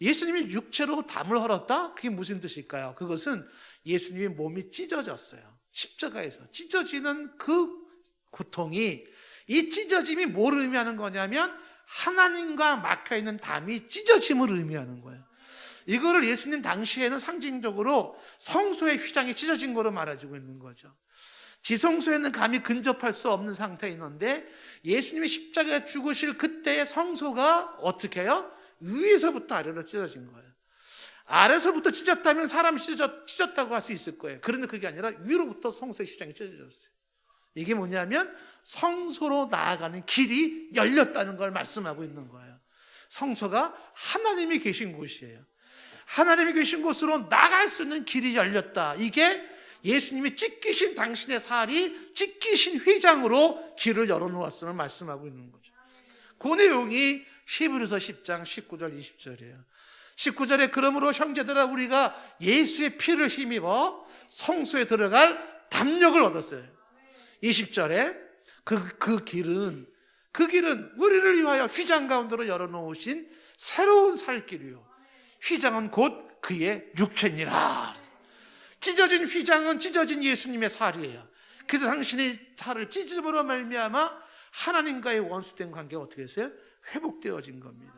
예수님이 육체로 담을 헐었다? 그게 무슨 뜻일까요? 그것은 예수님의 몸이 찢어졌어요. 십자가에서 찢어지는 그 고통이, 이 찢어짐이 뭘 의미하는 거냐면 하나님과 막혀있는 담이 찢어짐을 의미하는 거예요. 이거를 예수님 당시에는 상징적으로 성소의 휘장이 찢어진 거로 말해주고 있는 거죠. 지성소에는 감히 근접할 수 없는 상태에 있는데 예수님이 십자가에 죽으실 그때의 성소가 어떻게 해요? 위에서부터 아래로 찢어진 거예요. 아래서부터 찢었다면 사람이 찢었다고 할 수 있을 거예요. 그런데 그게 아니라 위로부터 성소의 휘장이 찢어졌어요. 이게 뭐냐면 성소로 나아가는 길이 열렸다는 걸 말씀하고 있는 거예요. 성소가 하나님이 계신 곳이에요. 하나님이 계신 곳으로 나갈 수 있는 길이 열렸다. 이게 예수님이 찢기신 당신의 살이 찢기신 휘장으로 길을 열어놓았음을 말씀하고 있는 거죠. 그 내용이 히브리서 10장 19절 20절이에요. 19절에 그러므로 형제들아 우리가 예수의 피를 힘입어 성소에 들어갈 담력을 얻었어요. 20절에 그 길은 우리를 위하여 휘장 가운데로 열어놓으신 새로운 살길이요 휘장은 곧 그의 육체니라. 찢어진 휘장은 찢어진 예수님의 살이에요. 그래서 당신의 살을 찢음으로 말미암아 하나님과의 원수된 관계가 어떻게 했어요? 회복되어진 겁니다.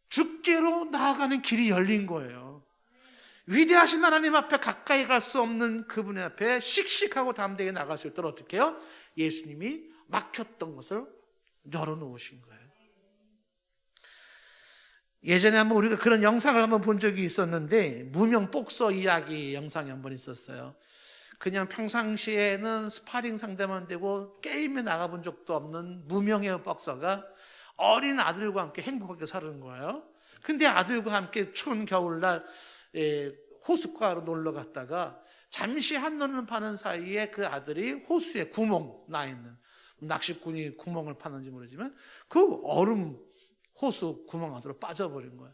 주께로 나아가는 길이 열린 거예요. 위대하신 하나님 앞에 가까이 갈 수 없는 그분 앞에 씩씩하고 담대하게 나갈 수 있도록 어떻게 해요? 예수님이 막혔던 것을 열어놓으신 거예요. 예전에 한번 우리가 그런 영상을 한번 본 적이 있었는데, 무명 복서 이야기 영상이 한번 있었어요. 그냥 평상시에는 스파링 상대만 되고 게임에 나가본 적도 없는 무명의 복서가 어린 아들과 함께 행복하게 사는 거예요. 근데 아들과 함께 추운 겨울날 호숫가로 놀러 갔다가 잠시 한눈을 파는 사이에 그 아들이 호수에 구멍 나 있는, 낚시꾼이 구멍을 파는지 모르지만 그 얼음 호수 구멍 안으로 빠져버린 거야.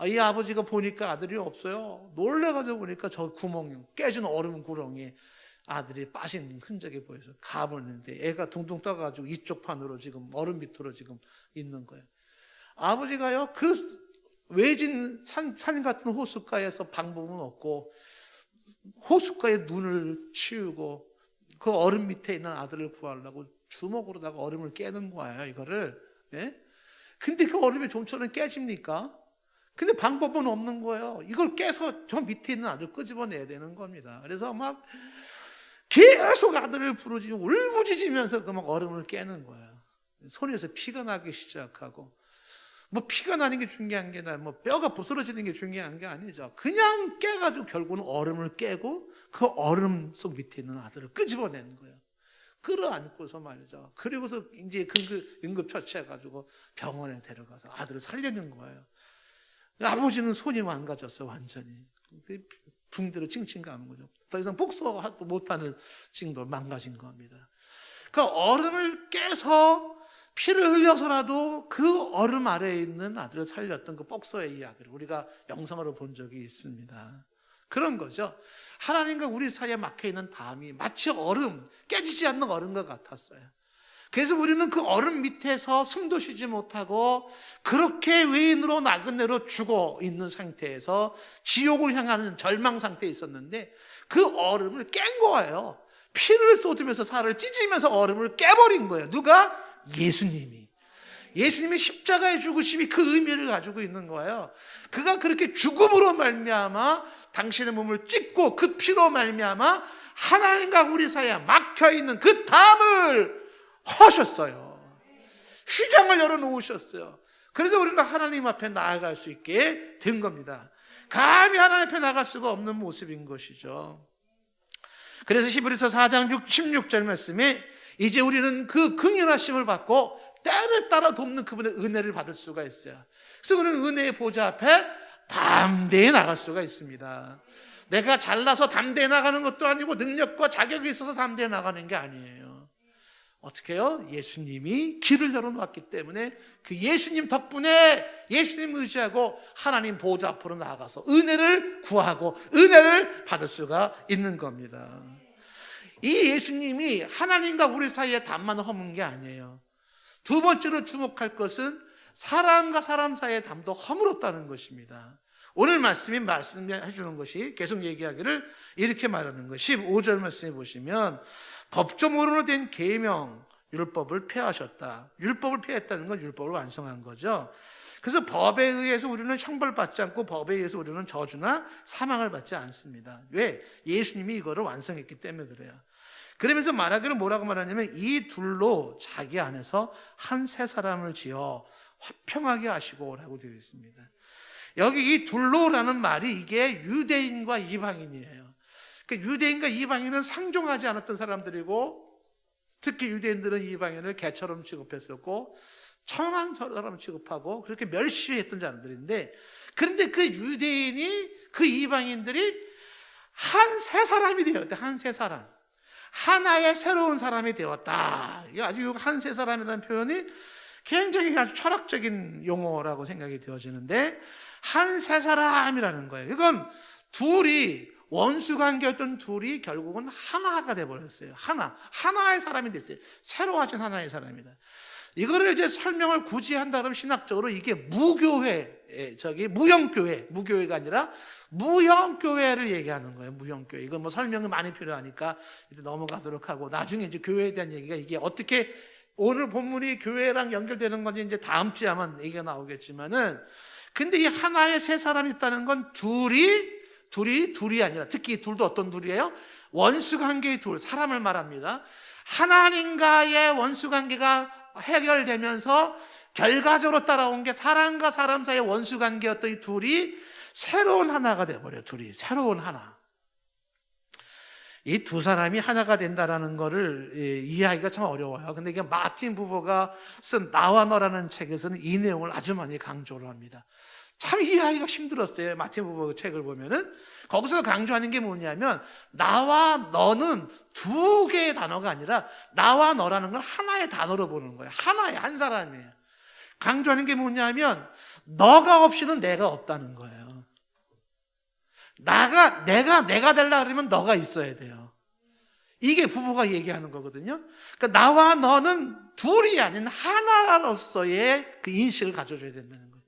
이 아버지가 보니까 아들이 없어요. 놀래가지고 보니까 저 구멍, 깨진 얼음 구렁이에 아들이 빠진 흔적이 보여서 가보는데 애가 둥둥 떠가지고 이쪽 판으로 지금 얼음 밑으로 지금 있는 거예요. 아버지가요, 그 외진 산 같은 호숫가에서 방법은 없고 호숫가에 눈을 치우고 그 얼음 밑에 있는 아들을 구하려고 주먹으로다가 얼음을 깨는 거예요, 이거를. 예? 근데 그 얼음이 좀처럼 깨집니까? 근데 방법은 없는 거예요. 이걸 깨서 저 밑에 있는 아들 끄집어내야 되는 겁니다. 그래서 막 계속 아들을 부르짖고 울부짖으면서 그 막 얼음을 깨는 거예요. 손에서 피가 나기 시작하고, 뭐 피가 나는 게 중요한 게 아니라 뭐 뼈가 부스러지는 게 중요한 게 아니죠. 그냥 깨가지고 결국은 얼음을 깨고 그 얼음 속 밑에 있는 아들을 끄집어내는 거예요. 끌어안고서 말이죠. 그리고서 이제 응급처치해가지고 병원에 데려가서 아들을 살리는 거예요. 아버지는 손이 망가졌어, 완전히. 붕대로 칭칭 감은 거죠. 더 이상 복수하지 못하는 정도로 망가진 겁니다. 그 얼음을 깨서 피를 흘려서라도 그 얼음 아래에 있는 아들을 살렸던 그 복서의 이야기를 우리가 영상으로 본 적이 있습니다. 그런 거죠. 하나님과 우리 사이에 막혀있는 담이 마치 얼음, 깨지지 않는 얼음과 같았어요. 그래서 우리는 그 얼음 밑에서 숨도 쉬지 못하고 그렇게 외인으로 나그네로 죽어 있는 상태에서 지옥을 향하는 절망 상태에 있었는데 그 얼음을 깬 거예요. 피를 쏟으면서 살을 찢으면서 얼음을 깨버린 거예요. 누가? 예수님이. 예수님의 십자가의 죽으심이 그 의미를 가지고 있는 거예요. 그가 그렇게 죽음으로 말미암아 당신의 몸을 찢고 그 피로 말미암아 하나님과 우리 사이에 막혀있는 그 담을 허셨어요. 휘장을 열어놓으셨어요. 그래서 우리는 하나님 앞에 나아갈 수 있게 된 겁니다. 감히 하나님 앞에 나갈 수가 없는 모습인 것이죠. 그래서 히브리서 4장 16절 말씀에 이제 우리는 그 긍휼하심을 받고 때를 따라 돕는 그분의 은혜를 받을 수가 있어요. 그래서 우리는 은혜의 보좌 앞에 담대히 나갈 수가 있습니다. 내가 잘나서 담대히 나가는 것도 아니고 능력과 자격이 있어서 담대히 나가는 게 아니에요. 어떻게 해요? 예수님이 길을 열어놓았기 때문에 그 예수님 덕분에 예수님 의지하고 하나님 보좌 앞으로 나아가서 은혜를 구하고 은혜를 받을 수가 있는 겁니다. 이 예수님이 하나님과 우리 사이에 담만 허문 게 아니에요. 두 번째로 주목할 것은 사람과 사람 사이의 담도 허물었다는 것입니다. 오늘 말씀이 말씀해 주는 것이 계속 얘기하기를 이렇게 말하는 거예요. 15절 말씀해 보시면 법조문으로 된 계명 율법을 폐하셨다. 율법을 폐했다는 건 율법을 완성한 거죠. 그래서 법에 의해서 우리는 형벌받지 않고 법에 의해서 우리는 저주나 사망을 받지 않습니다. 왜? 예수님이 이거를 완성했기 때문에 그래요. 그러면서 말하기를 뭐라고 말하냐면 이 둘로 자기 안에서 한 세 사람을 지어 화평하게 하시고 라고 되어 있습니다. 여기 이 둘로라는 말이 이게 유대인과 이방인이에요. 유대인과 이방인은 상종하지 않았던 사람들이고 특히 유대인들은 이방인을 개처럼 취급했었고 천한처럼 취급하고 그렇게 멸시했던 사람들인데, 그런데 그 유대인이 그 이방인들이 한 세 사람이 되었대. 한 세 사람, 하나의 새로운 사람이 되었다. 이게 아주 한 세 사람이라는 표현이 굉장히 아주 철학적인 용어라고 생각이 되어지는데 한 세 사람이라는 거예요. 이건 둘이 원수관계였던 둘이 결국은 하나가 돼버렸어요. 하나의 사람이 됐어요. 새로워진 하나의 사람이다. 이거를 이제 설명을 굳이 한다 그러면 신학적으로 이게 무교회가 아니라 무형교회를 얘기하는 거예요. 무형교회. 이건 뭐 설명이 많이 필요하니까 이제 넘어가도록 하고, 나중에 이제 교회에 대한 얘기가 이게 어떻게 오늘 본문이 교회랑 연결되는 건지 이제 다음 주에 아마 얘기가 나오겠지만은, 근데 이 하나의 세 사람이 있다는 건 둘이 아니라, 특히 둘도 어떤 둘이에요? 원수관계의 둘, 사람을 말합니다. 하나님과의 원수관계가 해결되면서 결과적으로 따라온 게 사람과 사람 사이의 원수관계였던 이 둘이 새로운 하나가 되어버려요. 둘이 새로운 하나. 이 두 사람이 하나가 된다라는 거를 이해하기가 참 어려워요. 근데 이게 마틴 부버가 쓴 나와 너라는 책에서는 이 내용을 아주 많이 강조를 합니다. 참 이해하기가 힘들었어요. 마태복음 책을 보면은 거기서 강조하는 게 뭐냐면 나와 너는 두 개의 단어가 아니라 나와 너라는 걸 하나의 단어로 보는 거예요. 하나의 한 사람이에요. 강조하는 게 뭐냐면 너가 없이는 내가 없다는 거예요. 내가 되려고 그러면 너가 있어야 돼요. 이게 부부가 얘기하는 거거든요. 그러니까 나와 너는 둘이 아닌 하나로서의 그 인식을 가져줘야 된다는 거예요.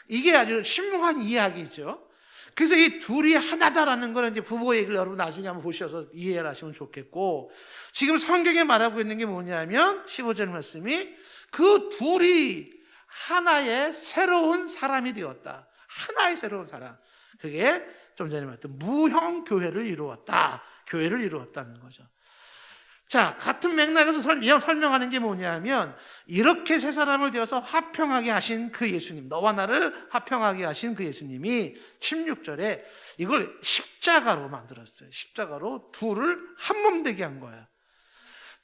이게 아주 심오한 이야기죠. 그래서 이 둘이 하나다라는 거는 이제 부부 얘기를 여러분 나중에 한번 보셔서 이해를 하시면 좋겠고, 지금 성경에 말하고 있는 게 뭐냐면 15절 말씀이 그 둘이 하나의 새로운 사람이 되었다. 하나의 새로운 사람. 그게 좀 전에 말했던 무형교회를 이루었다. 교회를 이루었다는 거죠. 자, 같은 맥락에서 설명하는 게 뭐냐면 이렇게 세 사람을 되어서 화평하게 하신 그 예수님, 너와 나를 화평하게 하신 그 예수님이 16절에 이걸 십자가로 만들었어요. 십자가로 둘을 한 몸 되게 한 거예요.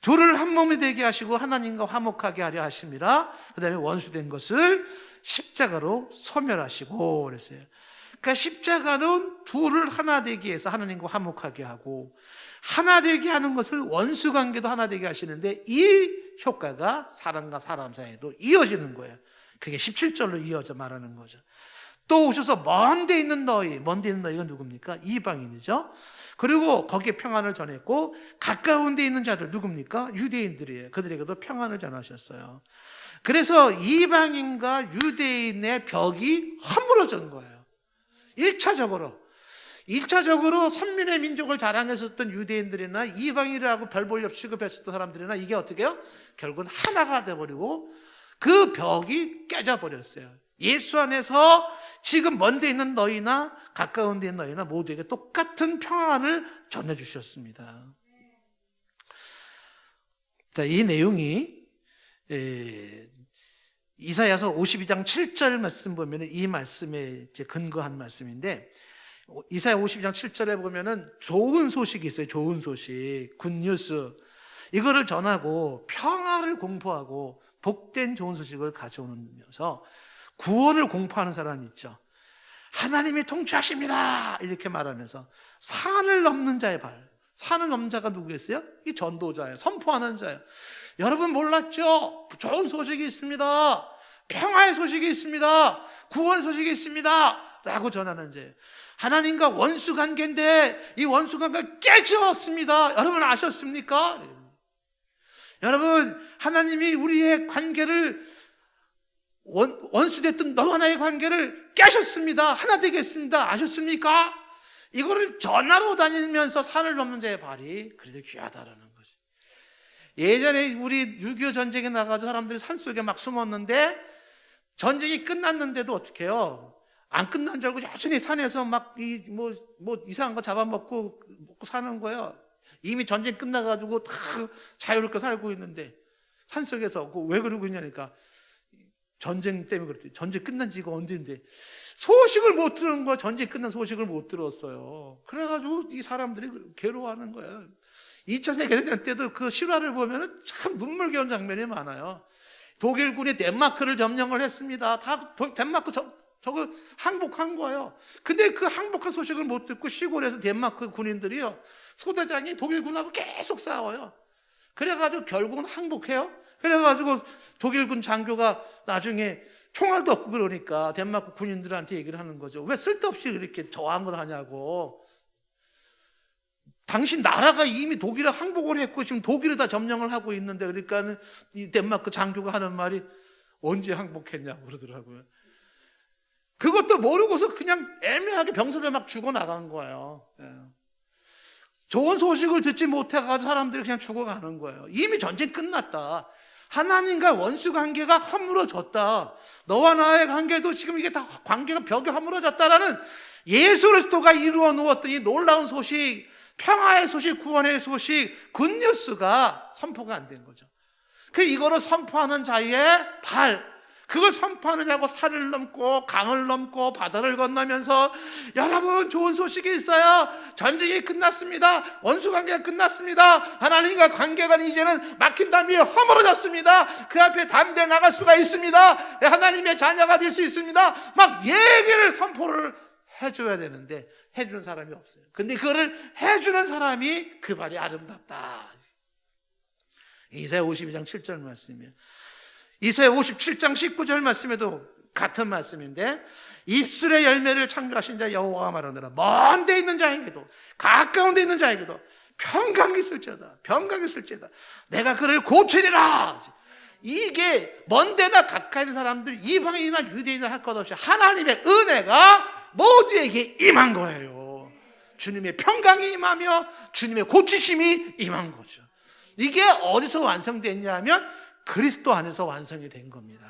둘을 한 몸이 되게 하시고 하나님과 화목하게 하려 하심이라, 그 다음에 원수된 것을 십자가로 소멸하시고 그랬어요. 그러니까 십자가는 둘을 하나 되게 해서 하나님과 화목하게 하고, 하나 되게 하는 것을 원수관계도 하나 되게 하시는데 이 효과가 사람과 사람 사이에도 이어지는 거예요. 그게 17절로 이어져 말하는 거죠. 또 오셔서 먼 데 있는 너희가 누굽니까? 이방인이죠. 그리고 거기에 평안을 전했고, 가까운 데 있는 자들 누굽니까? 유대인들이에요. 그들에게도 평안을 전하셨어요. 그래서 이방인과 유대인의 벽이 허물어진 거예요. 1차적으로 선민의 민족을 자랑했었던 유대인들이나 이방인이라고 별 볼 일 없이 취급했었던 사람들이나 이게 어떻게 해요? 결국은 하나가 돼버리고 그 벽이 깨져버렸어요. 예수 안에서 지금 먼 데 있는 너희나 가까운 데 있는 너희나 모두에게 똑같은 평안을 전해주셨습니다. 자, 이 내용이 이사야서 52장 7절 말씀 보면 이 말씀에 이제 근거한 말씀인데, 이사야 52장 7절에 보면은 좋은 소식이 있어요. 좋은 소식, 굿뉴스. 이거를 전하고 평화를 공포하고 복된 좋은 소식을 가져오면서 구원을 공포하는 사람이 있죠. 하나님이 통치하십니다 이렇게 말하면서 산을 넘는 자의 발, 산을 넘는 자가 누구겠어요? 이 전도자예요. 선포하는 자예요. 여러분 몰랐죠? 좋은 소식이 있습니다. 평화의 소식이 있습니다. 구원의 소식이 있습니다 라고 전하는 자예요. 하나님과 원수 관계인데 이 원수 관계가 깨졌습니다. 여러분 아셨습니까? 여러분, 하나님이 우리의 관계를 원수됐던 너와 나의 관계를 깨셨습니다. 하나 되겠습니다. 아셨습니까? 이거를 전하러 다니면서 산을 넘는 자의 발이 그래도 귀하다라는 거지. 예전에 우리 6.25 전쟁에 나가서 사람들이 산속에 막 숨었는데 전쟁이 끝났는데도 어떻게 해요? 안 끝난 줄 알고 여전히 산에서 막 이상한 거 잡아먹고 사는 거예요. 이미 전쟁 끝나가지고 다 자유롭게 살고 있는데 산속에서 왜 그러고 있냐니까 전쟁 때문에 그랬더니 전쟁 끝난 지가 언제인데 소식을 못 들은 거야. 전쟁 끝난 소식을 못 들었어요. 그래가지고 이 사람들이 괴로워하는 거예요. 2차 세계대전 때도 그 실화를 보면 참 눈물겨운 장면이 많아요. 독일군이 덴마크를 점령을 했습니다. 다 덴마크 저거 항복한 거예요. 근데 그 항복한 소식을 못 듣고 시골에서 덴마크 군인들이요, 소대장이 독일군하고 계속 싸워요. 그래가지고 결국은 항복해요. 그래가지고 독일군 장교가 나중에 총알도 없고 그러니까 덴마크 군인들한테 얘기를 하는 거죠. 왜 쓸데없이 이렇게 저항을 하냐고. 당신 나라가 이미 독일에 항복을 했고 지금 독일에 다 점령을 하고 있는데, 그러니까 이 덴마크 장교가 하는 말이 언제 항복했냐고 그러더라고요. 그것도 모르고서 그냥 애매하게 병사를 막 죽어나간 거예요. 좋은 소식을 듣지 못해가지고 사람들이 그냥 죽어가는 거예요. 이미 전쟁 끝났다. 하나님과 원수 관계가 허물어졌다. 너와 나의 관계도 지금 이게 다 관계가 벽이 허물어졌다라는 예수 그리스도가 이루어 놓았던 이 놀라운 소식, 평화의 소식, 구원의 소식, 굿뉴스가 선포가 안 된 거죠. 그 이거를 선포하는 자의 발, 그걸 선포하느냐고 산을 넘고 강을 넘고 바다를 건너면서 여러분 좋은 소식이 있어요. 전쟁이 끝났습니다. 원수관계가 끝났습니다. 하나님과 관계가 이제는 막힌 담 위에 허물어졌습니다. 그 앞에 담대히 나갈 수가 있습니다. 하나님의 자녀가 될 수 있습니다. 막 얘기를 선포를 해줘야 되는데 해주는 사람이 없어요. 근데 그거를 해주는 사람이 그 발이 아름답다. 이사야 52장 7절 말씀이에요. 이사야 57장 19절 말씀에도 같은 말씀인데, 입술의 열매를 창조하신 자 여호와가 말하노라. 먼 데 있는 자에게도 가까운 데 있는 자에게도 평강이 있을지어다. 평강이 있을지어다. 내가 그를 고치리라. 이게 먼 데나 가까이 있는 사람들, 이방인이나 유대인이나 할 것 없이 하나님의 은혜가 모두에게 임한 거예요. 주님의 평강이 임하며 주님의 고치심이 임한 거죠. 이게 어디서 완성됐냐면 그리스도 안에서 완성이 된 겁니다.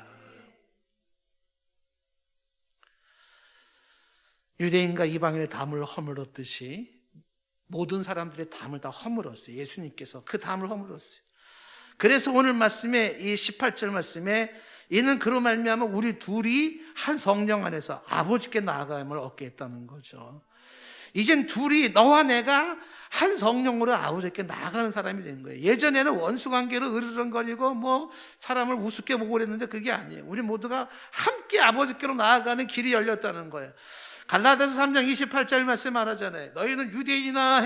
유대인과 이방인의 담을 허물었듯이 모든 사람들의 담을 다 허물었어요. 예수님께서 그 담을 허물었어요. 그래서 오늘 말씀에 이 18절 말씀에 이는 그로 말미암아 우리 둘이 한 성령 안에서 아버지께 나아감을 얻게 했다는 거죠. 이젠 둘이 너와 내가 한 성령으로 아버지께 나아가는 사람이 된 거예요. 예전에는 원수관계로 으르렁거리고 뭐 사람을 우습게 보고 그랬는데 그게 아니에요. 우리 모두가 함께 아버지께로 나아가는 길이 열렸다는 거예요. 갈라디아서 3장 28절 말씀 말하잖아요. 너희는 유대인이나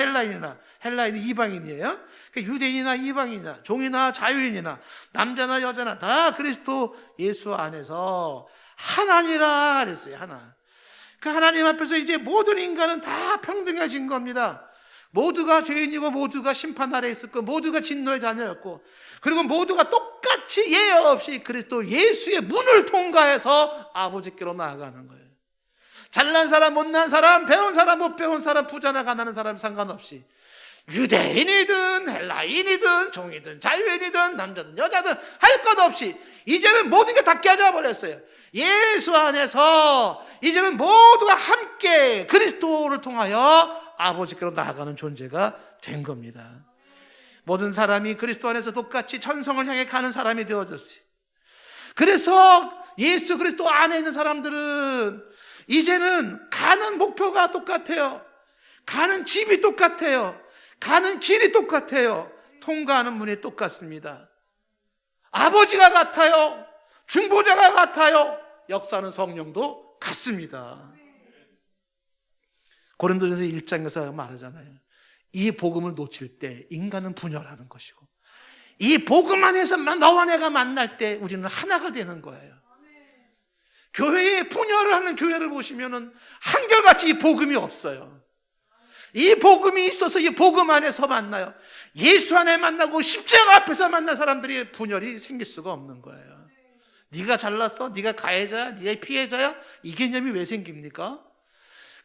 헬라인이 이방인이에요. 유대인이나 이방인이나 종이나 자유인이나 남자나 여자나 다 그리스도 예수 안에서 하나니라 그랬어요. 하나. 그 하나님 앞에서 이제 모든 인간은 다 평등해진 겁니다. 모두가 죄인이고 모두가 심판 아래 있었고 모두가 진노의 자녀였고, 그리고 모두가 똑같이 예외 없이 그리스도 예수의 문을 통과해서 아버지께로 나아가는 거예요. 잘난 사람, 못난 사람, 배운 사람, 못 배운 사람, 부자나 가난한 사람 상관없이 유대인이든 헬라인이든 종이든 자유인이든 남자든 여자든 할 것 없이 이제는 모든 게 다 깨져 버렸어요. 예수 안에서 이제는 모두가 함께 그리스도를 통하여 아버지께로 나아가는 존재가 된 겁니다. 모든 사람이 그리스도 안에서 똑같이 천성을 향해 가는 사람이 되어졌어요. 그래서 예수 그리스도 안에 있는 사람들은 이제는 가는 목표가 똑같아요. 가는 집이 똑같아요. 가는 길이 똑같아요. 통과하는 문이 똑같습니다. 아버지가 같아요. 중보자가 같아요. 역사하는 성령도 같습니다. 고린도전서 1장에서 말하잖아요. 이 복음을 놓칠 때 인간은 분열하는 것이고, 이 복음 안에서만 너와 내가 만날 때 우리는 하나가 되는 거예요. 교회에 분열을 하는 교회를 보시면은 한결같이 이 복음이 없어요. 이 복음이 있어서 이 복음 안에서 만나요. 예수 안에 만나고 십자가 앞에서 만난 사람들이 분열이 생길 수가 없는 거예요. 네가 잘났어? 네가 가해자야? 네가 피해자야? 이 개념이 왜 생깁니까?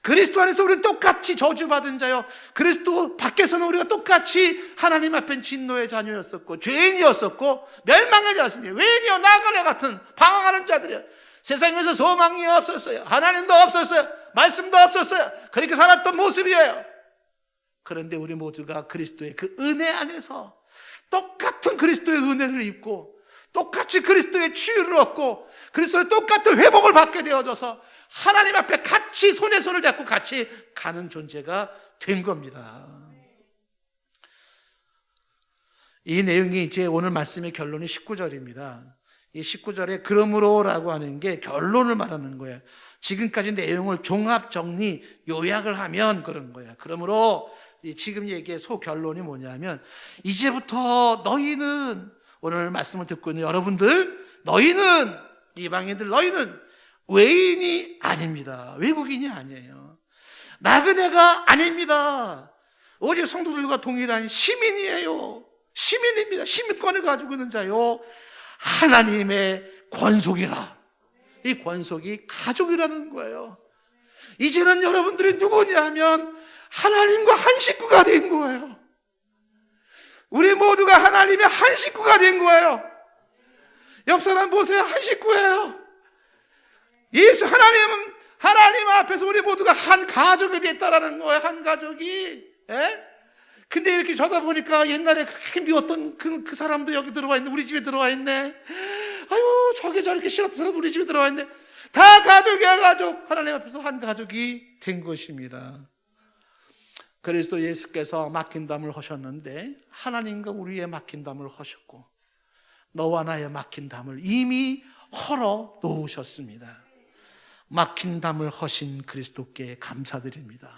그리스도 안에서 우리는 똑같이 저주받은 자요, 그리스도 밖에서는 우리가 똑같이 하나님 앞엔 진노의 자녀였었고 죄인이었었고 멸망의 자였습니다. 외인이요 나그네 같은 방황하는 자들이요. 세상에서 소망이 없었어요. 하나님도 없었어요. 말씀도 없었어요. 그렇게 살았던 모습이에요. 그런데 우리 모두가 그리스도의 그 은혜 안에서 똑같은 그리스도의 은혜를 입고 똑같이 그리스도의 치유를 얻고 그리스도의 똑같은 회복을 받게 되어져서 하나님 앞에 같이 손에 손을 잡고 같이 가는 존재가 된 겁니다. 이 내용이 이제 오늘 말씀의 결론이 19절입니다. 이 19절에 그러므로라고 하는 게 결론을 말하는 거예요. 지금까지 내용을 종합 정리 요약을 하면 그런 거예요. 그러므로 지금 얘기의 소결론이 뭐냐면, 이제부터 너희는, 오늘 말씀을 듣고 있는 여러분들, 너희는, 이방인들, 너희는 외인이 아닙니다. 외국인이 아니에요. 나그네가 아닙니다. 오직 성도들과 동일한 시민이에요. 시민입니다. 시민권을 가지고 있는 자요, 하나님의 권속이라. 이 권속이 가족이라는 거예요. 이제는 여러분들이 누구냐 하면 하나님과 한 식구가 된 거예요. 우리 모두가 하나님의 한 식구가 된 거예요. 옆 사람 보세요. 한 식구예요. 예수 하나님 앞에서 우리 모두가 한 가족이 됐다라는 거예요. 한 가족이. 예? 근데 이렇게 쳐다보니까 옛날에 그렇게 미웠던 그 사람도 여기 들어와 있네. 우리 집에 들어와 있네. 아유, 저게 저렇게 싫었던 사람 우리 집에 들어와 있는데 다 가족이야, 가족. 하나님 앞에서 한 가족이 된 것입니다. 그리스도 예수께서 막힌 담을 하셨는데 하나님과 우리의 막힌 담을 하셨고 너와 나의 막힌 담을 이미 헐어 놓으셨습니다. 막힌 담을 허신 그리스도께 감사드립니다.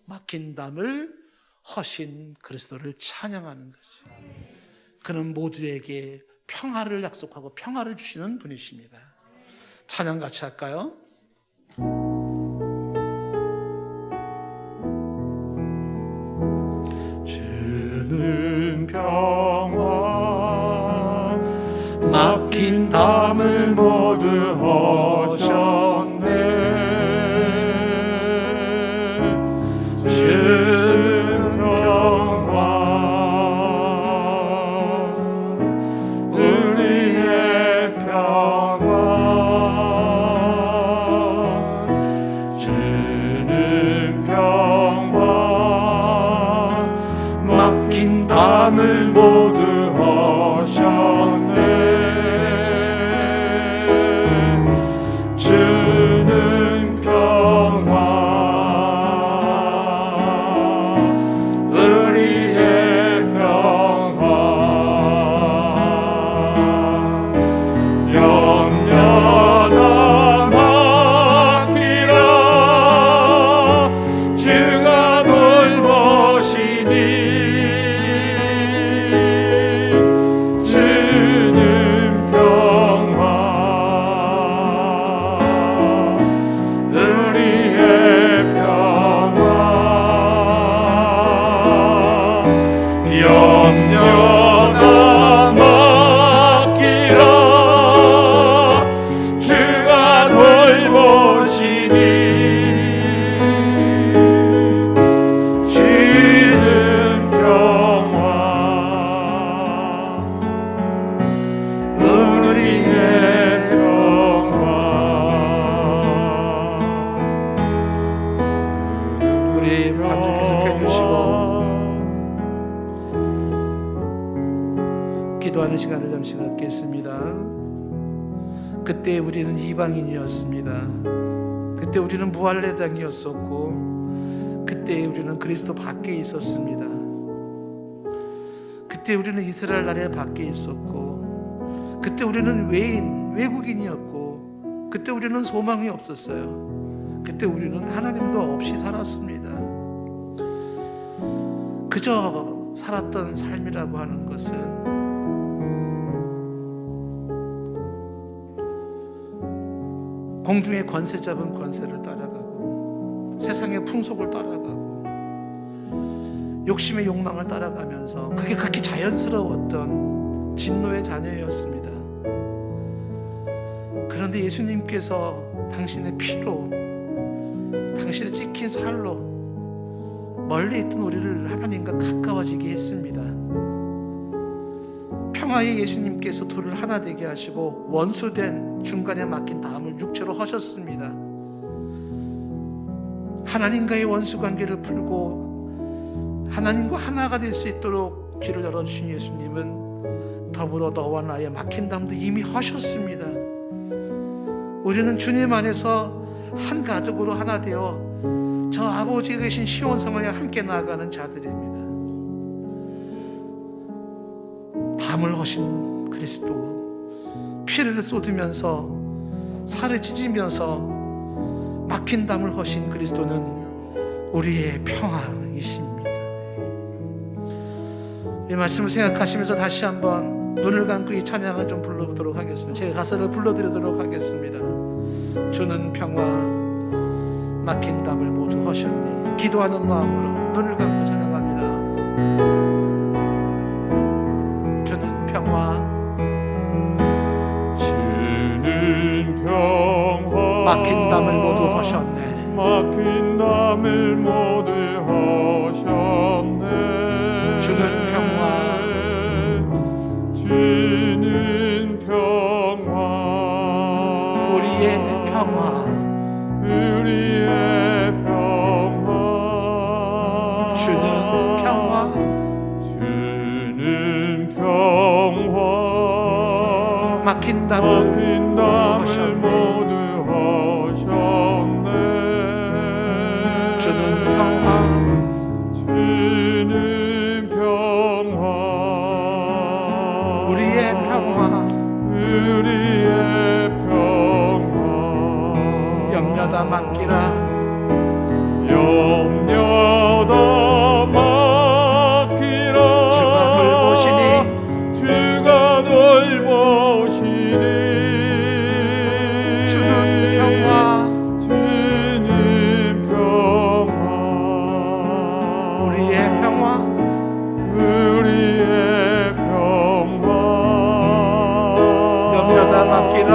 막힌 담을 허신 그리스도를 찬양하는 것이, 그는 모두에게 평화를 약속하고 평화를 주시는 분이십니다. 찬양 같이 할까요? 주는 평화, 막힌 담을 모두 허셨네. 주는 평화, 우리의 평화. 주는 평화, 막힌 담을 모두 허셨네. 주는 평화, 우리의 평화. 염려다 맡기라, 주가 돌보시니. 주는 평화, 우리의 평화. 염려다 맡기라, 주가 돌보시니. 주는 평화, 우리의 평화. 우리 반주 계속해 주시고 기도하는 시간을 잠시 갖겠습니다. 그때 우리는 이방인이었습니다. 그때 우리는 무할례당이었었고, 그때 우리는 그리스도 밖에 있었습니다. 그때 우리는 이스라엘 나라 밖에 있었고, 그때 우리는 외국인이었고, 그때 우리는 소망이 없었어요. 그때 우리는 하나님도 없이 살았습니다. 그저 살았던 삶이라고 하는 것은 공중의 권세 잡은 권세를 따라가고, 세상의 풍속을 따라가고, 욕심의 욕망을 따라가면서 그게 그렇게 자연스러웠던 진노의 자녀였습니다. 그런데 예수님께서 당신의 피로, 당신의 찍힌 살로 멀리 있던 우리를 하나님과 가까워지게 했습니다. 평화의 예수님께서 둘을 하나 되게 하시고 원수된 중간에 막힌 담을 육체로 하셨습니다. 하나님과의 원수관계를 풀고 하나님과 하나가 될 수 있도록 길을 열어주신 예수님은 더불어 너와 나의 막힌 담도 이미 하셨습니다. 우리는 주님 안에서 한 가족으로 하나 되어 저 아버지가 계신 시온성을 함께 나아가는 자들입니다. 담을 허신 그리스도, 피를 쏟으면서 살을 찢으면서 막힌 담을 허신 그리스도는 우리의 평화이십니다. 이 말씀을 생각하시면서 다시 한번 눈을 감고 이 찬양을 좀 불러보도록 하겠습니다. 제가 가사를 불러드리도록 하겠습니다. 주는 평화, 막힌 담을 모두 허셨네. 기도하는 마음으로 눈을 감고 찬양합니다. 주는 평화, 주는 평화, 막힌 담을 모두 허셨네. 막힌 담을 모두 허셨네. 주는 평화, 주는 평화, 우리의 평화. 우리의 평화. 주는 평화, 주는 평화, 막힌 막힌 담을 모두 하셨네. 주는 평화 주는 평화 우리의 평화 우리의 평화 염려다 맡기라 염려다 맡기라 주가 돌보시니 주가 돌보시니 주는 평화 주는 평화 우리의 평화 우리의 평화 염려다 맡기라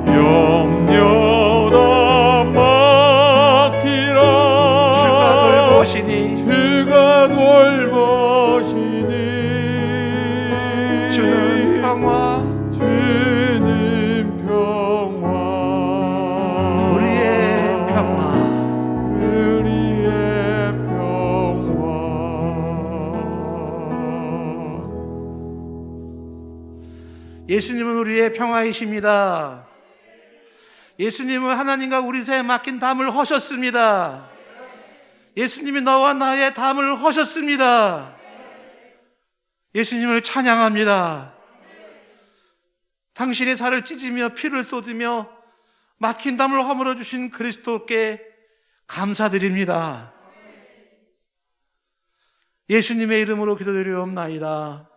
염려다 맡기라 주가 돌보시니 주가 돌보시니 주는 평화 주는 평화 우리의 평화 우리의 평화 예수님은 우리의 평화이십니다. 예수님은 하나님과 우리 사이에 맡긴 담을 허셨습니다. 예수님이 너와 나의 담을 허셨습니다. 예수님을 찬양합니다. 당신의 살을 찢으며 피를 쏟으며 막힌 담을 허물어 주신 그리스도께 감사드립니다. 예수님의 이름으로 기도드리옵나이다.